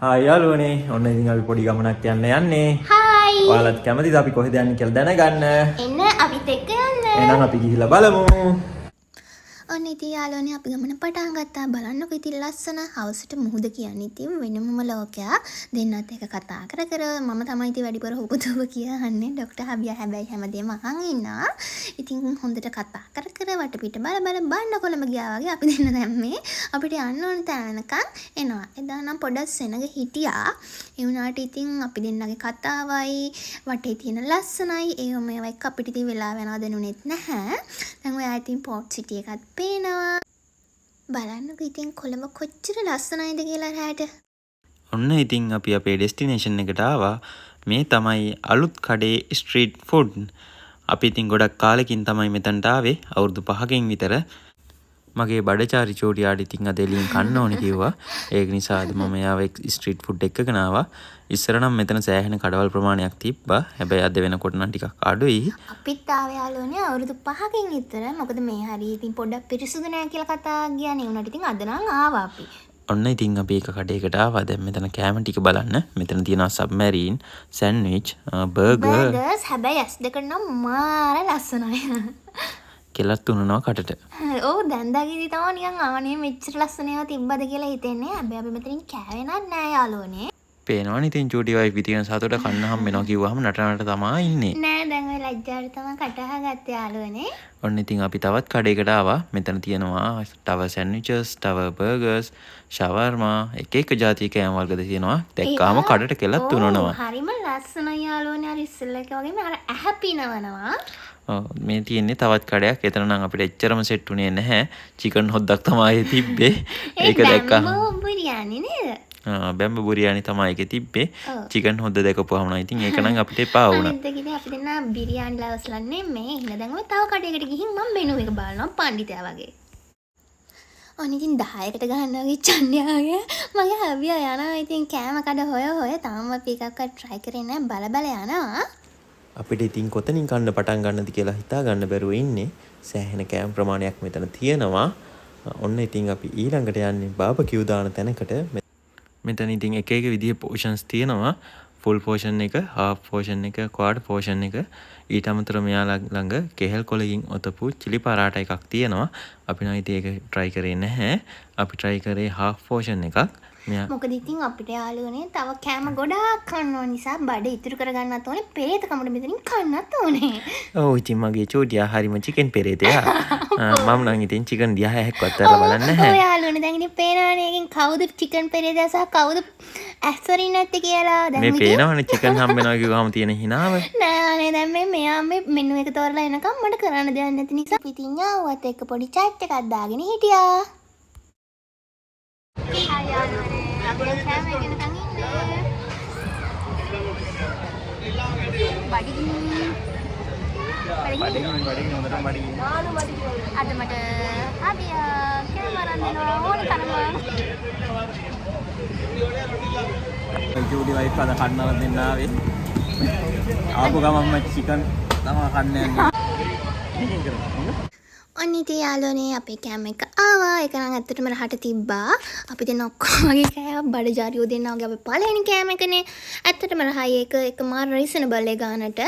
Hi යාළුවනේ. ඔන්න ඉතින් අපි පොඩි ගමනක් යන්නේ. හායි. ඔයාලත් කැමතිද අපි කොහෙද යන්නේ කියලා දැනගන්න? එන්න අපිත් එක්ක යන්න. එහෙනම් අපි ගිහිල්ලා බලමු. ඔන්න ඉතින් යාළුවනේ අපි ගමන පටන් ගත්තා. බලන්නකෝ ඉතින් ලස්සන හවසට මුහුද කියන්නේ ඉතින් වෙනමම ලෝකයක්. දෙන්නත් එක කතා කර කර මම තමයි ඉතින් වැඩිපුර උපදව කියන්නේ. ડોක්ටර් හබියා හැබැයි හැමදේම අහන් ඉන්නවා. ඉතින් හොඳට කතා කර කර වටපිට බල බන්න කොළඹ ගියා වගේ අපි දෙන්න දැන් මේ අපිට යන්න ඕන තැන වෙනකන් එනවා. එදා නම් පොඩක් සෙනග හිටියා. ඒ වුණාට ඉතින් අපි දෙන්නගේ කතාවයි වටේ තියෙන ලස්සනයි ඒව මේවා එක්ක අපිට ඉතින් වෙලාව යනවා දැනුනේත් නැහැ. දැන් ඔයා ඉතින් පෝට් සිටි එකත් පේනවා. බලන්නකෝ ඉතින් කොළඹ කොච්චර ලස්සනයිද කියලා රැට. ඔන්න ඉතින් අපි අපේ ඩෙස්ටිනේෂන් එකට ආවා. මේ තමයි අලුත් කඩේ ස්ට්‍රීට් ෆුඩ්. අපි ඉතින් ගොඩක් කාලෙකින් තමයි මෙතනට ආවේ. අවුරුදු 5කින් විතර. මගේ බඩචාරි චෝටියාට ඉතින් අද එළියෙන් කන්න ඕනේ කිව්වා. ඒක නිසා අද මම යාව ස්ට්‍රීට් ෆුඩ් එකකගෙන ආවා. ඉස්සර නම් මෙතන සෑහෙන කඩවල් ප්‍රමාණයක් තිබ්බා. හැබැයි අද වෙනකොට නම් ටිකක් අඩුයි. අපිත් ආවේ යාළුවනේ අවුරුදු 5කින් විතර. මොකද මේ හරිය ඉතින් පොඩ්ඩක් පිරිසුදු නැහැ කියලා කතා ගියානේ. උනාට ඉතින් අද නම් ආවා අපි. ඔන්න ඉතින් අපි එක කඩේකට ආවා. දැන් මෙතන කෑම ටික බලන්න. මෙතන තියෙනවා සබ්මැරීන්, සෑන්ඩ්විච්, බර්ගර්ස් හැබැයි ඇස් දෙක නම් මාර ලස්සනයි. කෙලත් උනනවා කටට. ඔව් දැන් දකිද්දි තමයි නිකන් ආනේ මෙච්චර ලස්සන ඒවා තිබ්බද කියලා හිතෙන්නේ. හැබැයි අපි මෙතනින් කෑවේ නෑ යාළුවනේ. පේනවනේ ඉතින් චූටි වයිෆ් තියෙන සතුට කන්න හම් වෙනවා කිව්වහම නටනට තමයි ඉන්නේ. නෑ දැන් ඔය ලැජ්ජාවට තමයි කටහ ගත්තේ යාළුවනේ. ඔන්න ඉතින් අපි තවත් කඩේකට ආවා. මෙතන තියෙනවා තව සෑන්ඩ්විචස්, තව බර්ගර්ස්, ෂවර්මා, එක જાතිය කෑම වර්ගද තියෙනවා. දැක්කාම කඩට කෙලත් උනනවා. හරිම ලස්සනයි යාළුවනේ. අර ඉස්සෙල්ලා එක වගේම අර ඇහැ පිනවනවා. මේ තියෙන්නේ තවත් කඩයක්. එතන නම් අපිට එච්චරම සෙට් උනේ නැහැ. චිකන් හොද්දක් තමයි තිබ්බේ. ඒක දැක්කා. බිරියානි නේද? බැම්බ බුරියානි තමයි ඒකේ තිබ්බේ. චිකන් හොද්ද දැකපුවාම නම් ඉතින් ඒක නම් අපිට එපා වුණා. අනිත් දෙකේ අපි දෙන්න බිරියානි ලවස්ලා නෙමෙයි. එහෙනම් දැන් ඔය තව කඩේකට ගිහින් මම මෙනු එක බලනවා පණ්ඩිතයා වගේ. අනේ ඉතින් 10කට ගහන්න වගේ චන්ඩියාගේ මගේ හබියා යනවා. ඉතින් කෑම කඩ හොය තාම අපි එකක්වත් try කරේ නැහැ. බල යනවා. අපිට ඉතින් කොතනින් කන්න පටන් ගන්නද කියලා හිතා ගන්න බැරුව ඉන්නේ. සෑහෙන කෑම ප්‍රමාණයක් මෙතන තියෙනවා. ඔන්න ඉතින් අපි ඊළඟට යන්නේ බාබකියු දාන තැනකට. මෙතන ඉතින් එක එක විදිහේ පෝෂන්ස් තියෙනවා. ෆුල් පෝෂන් එක, හාෆ් පෝෂන් එක, ක්වාඩ් පෝෂන් එක. ඊට අමතරව මෙයාලා ළඟ කෙහෙල් කොලකින් ඔතපු චිලි පරාටා එකක් තියෙනවා. අපි නම් ඉතින් ඒක try කරේ නැහැ. අපි try කරේ හාෆ් පෝෂන් එකක්. මොකද ඉතින් අපිට යාළුවනේ තව කෑම ගොඩාක් කන්න ඕන නිසා බඩ ඉතුරු කරගන්නත් ඕනේ. පෙරේත කමඩ මෙතනින් කන්නත් ඕනේ. ඔව් ඉතින් මගේ චෝටියා හරිම චිකන් පෙරේතයා. මම නම් ඉතින් චිකන් දිහා හැක්කවත් අරලා බලන්නේ නැහැ. ඔය යාළුවනේ දැන් ඉතින් පේනවනේ එකෙන් කවුද චිකන් පෙරේතයා සහ කවුද ඇස්වරින් නැත්තේ කියලා. දැන් මේ පේනවනේ චිකන් හම්බ වෙනවා කිව්වම තියෙන හිනාව. නෑ දැන් මෙයා මේ මෙනු එක තෝරලා එනකම් මට කරන්න දෙයක් නැති නිසා පිටින් යාවත් එක්ක පොඩි chat එකක් දාගෙන හිටියා. අද මට හබියා කැමරා දෙනවා ඕන තරම. චූටි වයිෆ් අද කන්නවත් දෙන්න ආවේ. ආපු ගමන්ම චිකන් තමයි කන්න යන්නේ. අනිත් යාළුවනේ අපේ කෑම එක ආවා. ඒක නම් ඇත්තටම රහට තිබ්බා. අපි දෙන්න ඔක්කොම වගේ කෑවා. බඩ ජාරියෝ දෙන්නා වගේ අපි පළවෙනි කෑම එකනේ. ඇත්තටම රහයි ඒක මාර රීසනබල් ඒ ගානට.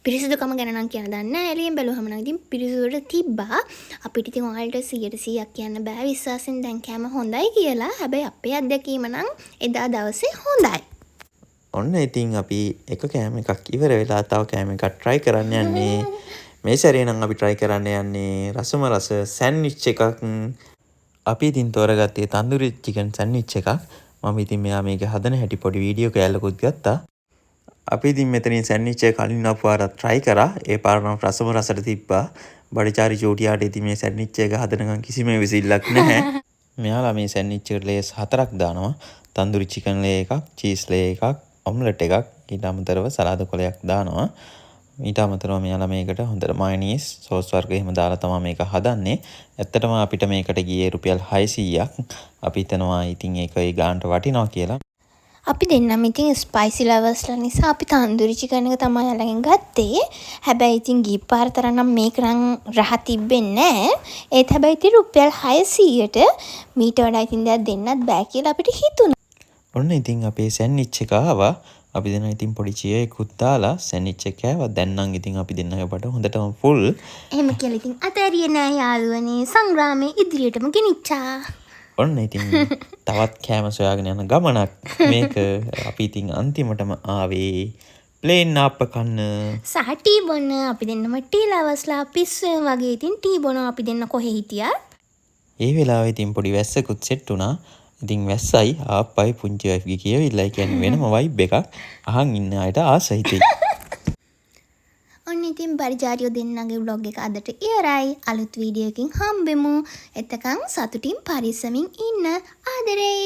පිරිසිදුකම ගැන නම් කියන්න දන්නේ නැහැ. එළියෙන් බැලුවම නම් ඉතින් පිරිසිදුවට තිබ්බා. අපිට ඉතින් ඔයාලට 100%ක් කියන්න බෑ විශ්වාසෙන් දැන් කෑම හොඳයි කියලා. හැබැයි අපේ අත්දැකීම නම් එදා දවසේ හොඳයි. ඔන්න ඉතින් අපි එක කෑම එකක් ඉවර වෙලා තව කෑම එකක් try කරන්න යන්නේ. මේ සැරේ නම් අපි try කරන්න යන්නේ රසම රස සෑන්ඩ්විච් එකක්. අපි ඉතින් තෝරගත්තේ තන්දූරි චිකන් සෑන්ඩ්විච් එකක්. මම ඉතින් මෙයා මේක හදන හැටි පොඩි වීඩියෝ කෑල්ලකුත් ගත්තා. අපි ඉතින් මෙතනින් සෑන්ඩ්විච් එක කලින් ආපු පාරක් try කරා. ඒ පාර නම් රසම රසට තිබ්බා. බඩචාරි චෝටියාට ඉතින් මේ සෑන්ඩ්විච් එක හදනකම් කිසිම විසිල්ලක් නැහැ. මෙයාලා මේ සෑන්ඩ්විච් එකට ලේස් 4ක් දානවා. තන්දූරි චිකන් ලේ එකක්, චීස් ලේ එකක්, ඔම්ලට් එකක්, ඊට අමතරව සලාද කොලයක් දානවා. ඊට අමතරව මෙයාලා මේකට හොඳට මයනීස් සෝස් වර්ග එහෙම දාලා තමයි මේක හදන්නේ. ඇත්තටම අපිට මේකට ගියේ රුපියල් 600ක්. අපි හිතනවා ඉතින් ඒක ඒ ගානට වටිනවා කියලා. අපි දෙන්නම ඉතින් ස්පයිසි ලවර්ස්ලා නිසා අපි තන්දූරි චිකන් එක තමයි අලගෙන් ගත්තේ. හැබැයි ඉතින් ගිය පාර තරම් නම් මේක නම් රහ තිබෙන්නේ නැහැ. ඒත් හැබැයි ඉතින් රුපියල් 600ට මීට වඩා ඉතින් දෙයක් දෙන්නත් බෑ කියලා අපිට හිතුණා. ඔන්න ඉතින් අපේ සැන්විච් එක ආවා. අපි දෙන ඉතින් පොඩි චියරයකුත් දාලා සැන්විච් එක කෑවා. දැන් නම් ඉතින් අපි දෙන්නගේ බඩ හොඳටම ෆුල්. එහෙම කියලා ඉතින් අතෑරියේ නෑ යාළුවනේ. සංග්‍රාමයේ ඉදිරියටම ගෙනිච්චා. ඔන්න ඉතින් තවත් කෑම සොයාගෙන යන ගමනක් මේක. අපි ඉතින් අන්තිමටම ආවේ ප්ලේන් ආප්ප කන්න. සහ ටී බොන්න. අපි දෙන්නම ටී ලවර්ස්ලා පිස්සු වගේ. ඉතින් ටී බොනවා අපි දෙන්න කොහේ හිටියා? ඒ වෙලාවේ ඉතින් පොඩි වැස්සකුත් සෙට් වුණා. ඉතින් වැස්සයි ආප්පයි පුංචි වයිෆ්ගේ කියවිලා කියන්නේ වෙනම වයිබ් එකක්. අහන් ඉන්න අයට ආසයිතයි. ඔන්න ඉතින් පරිචාරියෝ දෙන්නගේ vlog එක අදට ඉවරයි. අලුත් වීඩියෝ එකකින් හම්බෙමු. එතකන් සතුටින් පරිස්සමින් ඉන්න. ආදරේ.